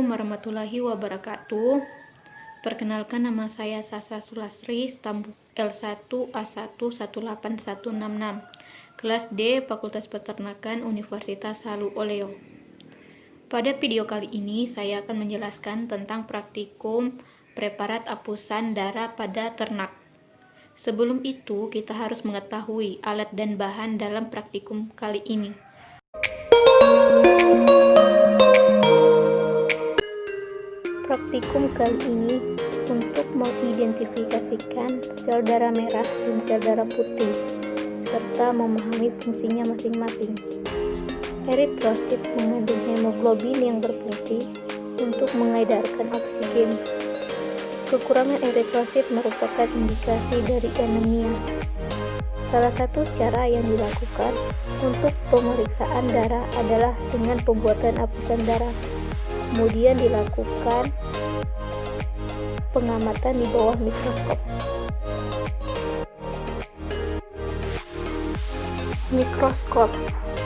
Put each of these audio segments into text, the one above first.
Assalamualaikum warahmatullahi wabarakatuh. Perkenalkan, nama saya Sasa Sulasri, stambuk L1A1181166, kelas D, Fakultas Peternakan Universitas Halu Oleo. Pada video kali ini saya akan menjelaskan tentang praktikum preparat apusan darah pada ternak. Sebelum itu, kita harus mengetahui alat dan bahan dalam praktikum kali ini. Praktikum kali ini untuk mengidentifikasikan sel darah merah dan sel darah putih, serta memahami fungsinya masing-masing. Eritrosit mengandung hemoglobin yang berfungsi untuk mengedarkan oksigen. Kekurangan eritrosit merupakan indikasi dari anemia. Salah satu cara yang dilakukan untuk pemeriksaan darah adalah dengan pembuatan apusan darah. Kemudian dilakukan pengamatan di bawah mikroskop.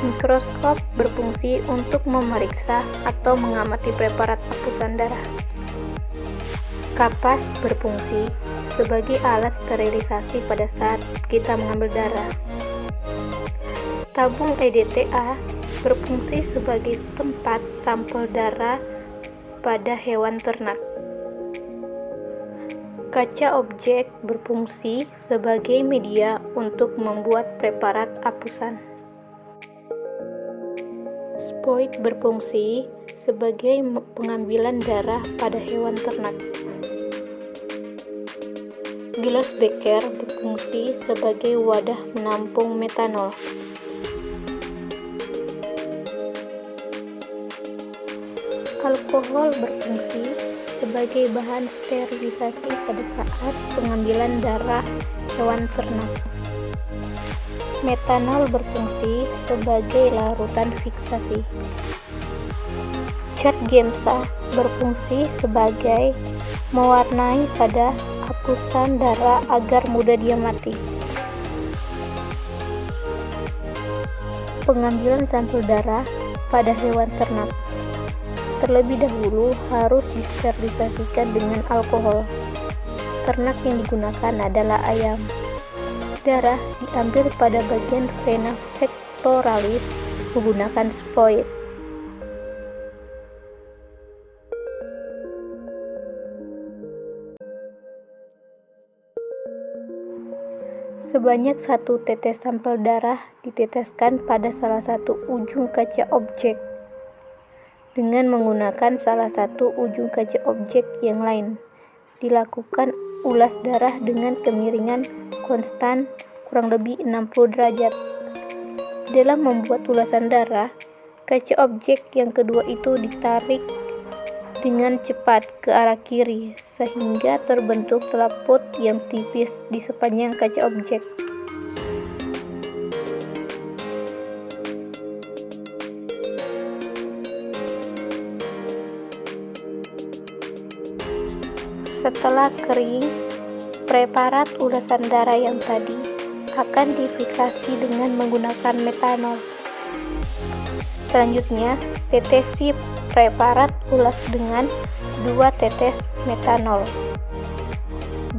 Mikroskop berfungsi untuk memeriksa atau mengamati preparat apusan darah. Kapas berfungsi sebagai alat sterilisasi pada saat kita mengambil darah. Tabung EDTA berfungsi sebagai tempat sampel darah pada hewan ternak. Kaca objek berfungsi sebagai media untuk membuat preparat apusan. Spoid berfungsi sebagai pengambilan darah pada hewan ternak. Gelas beker berfungsi sebagai wadah menampung metanol. Alkohol berfungsi sebagai bahan sterilisasi pada saat pengambilan darah hewan ternak. Metanol berfungsi sebagai larutan fiksasi. Cat Giemsa berfungsi sebagai mewarnai pada apusan darah agar mudah diamati. Pengambilan sampel darah pada hewan ternak terlebih dahulu harus disterilisasikan dengan alkohol. Ternak yang digunakan adalah ayam. Darah diambil pada bagian vena pectoralis menggunakan spoid. Sebanyak 1 tetes sampel darah diteteskan pada salah satu ujung kaca objek dengan menggunakan salah satu ujung kaca objek yang lain. Dilakukan ulas darah dengan kemiringan konstan kurang lebih 60 derajat. Dalam membuat ulasan darah, kaca objek yang kedua itu ditarik dengan cepat ke arah kiri sehingga terbentuk selaput yang tipis di sepanjang kaca objek. Setelah kering, preparat ulasan darah yang tadi akan difiksasi dengan menggunakan metanol. Selanjutnya, tetesi preparat ulas dengan 2 tetes metanol.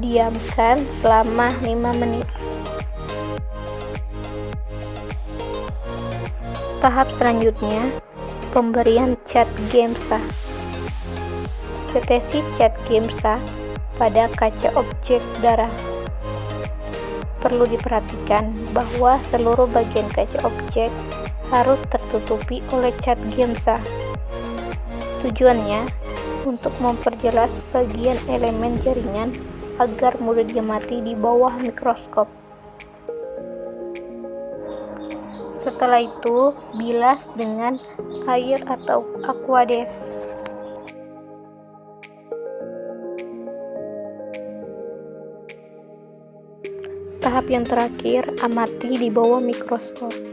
Diamkan selama 5 menit. Tahap selanjutnya, pemberian cat Giemsa. Tetesi cat Giemsa pada kaca objek darah. Perlu diperhatikan bahwa seluruh bagian kaca objek harus tertutupi oleh cat Giemsa. Tujuannya untuk memperjelas bagian elemen jaringan agar mudah diamati di bawah mikroskop. Setelah itu, bilas dengan air atau aquades. Tahap yang terakhir, amati di bawah mikroskop.